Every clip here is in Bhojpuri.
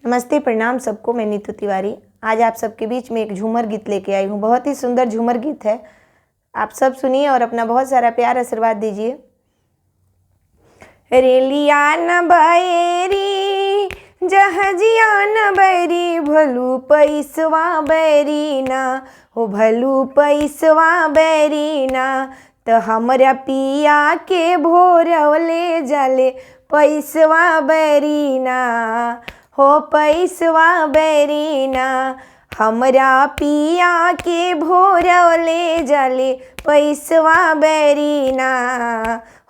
नमस्ते, प्रणाम सबको। मैं नीतू तिवारी आज आप सबके बीच में एक झूमर गीत लेके आई हूँ। बहुत ही सुंदर झूमर गीत है। आप सब सुनिए और अपना बहुत सारा प्यार आशीर्वाद दीजिए। रेलिया न बैरी जहाजिया न बैरी भलू पैसवा बैरी ना हो भलू पैसवा बैरी ना तो हमरा पिया के भोरवले जाले पैसवा बैरी ना हो पैसवा बैरी ना हमरा पिया के भोरवले जाले पैसवा बैरी ना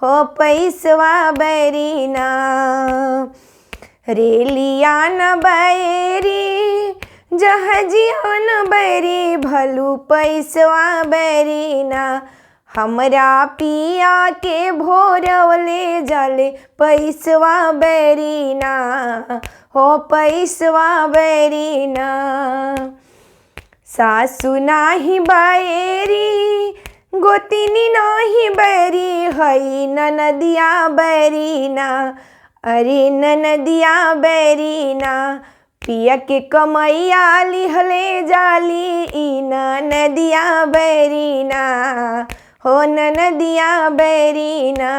हो पैसवा बैरी ना। रेलिया न बैरी जहाजिया न बैरी भलू पैसवा बैरी ना हमरा पिया के भोरवले जाले पैसवा बैरी ना हो पैसवा बैरी ना। सासु नाही बैरी गोतिनी नाही बैरी हई ननदिया बैरी ना अरे ननदिया बैरी ना पिया के कमैया लिहले जाली ई ननदिया बैरी ना हो ननदिया बैरी ना।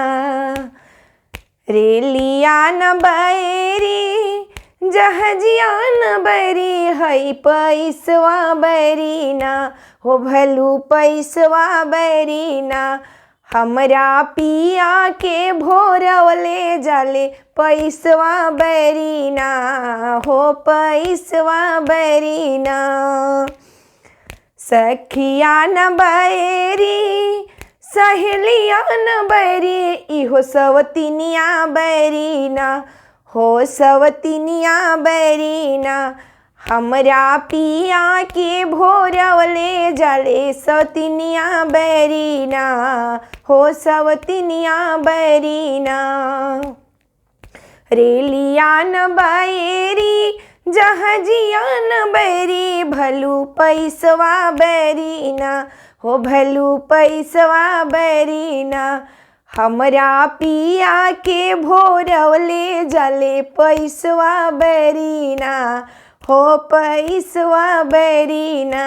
रेलिया न बैरी जहाजिया न बैरी हई पैसवा बैरी ना हो भलू पैसवा बैरी ना हमरा पिया के भोरवले जाले पैसवा बैरी ना हो पैसवा बैरी ना। सखिया न बैरी सहेलिया न बैरी इहो सवतिनिया बैरी ना हो सवतिनिया बैरी ना हमरा पिया के भोरवले जाले सवतिनिया बैरी ना हो सवतिनिया बैरी ना। रेलिया न बैरी जहाजिया न बैरी भलू पैसवा बैरी ना हो भलू पैसवा बैरी ना हमरा पिया के भोरवले जाले पैसवा बैरी ना हो पैसवा बैरी ना।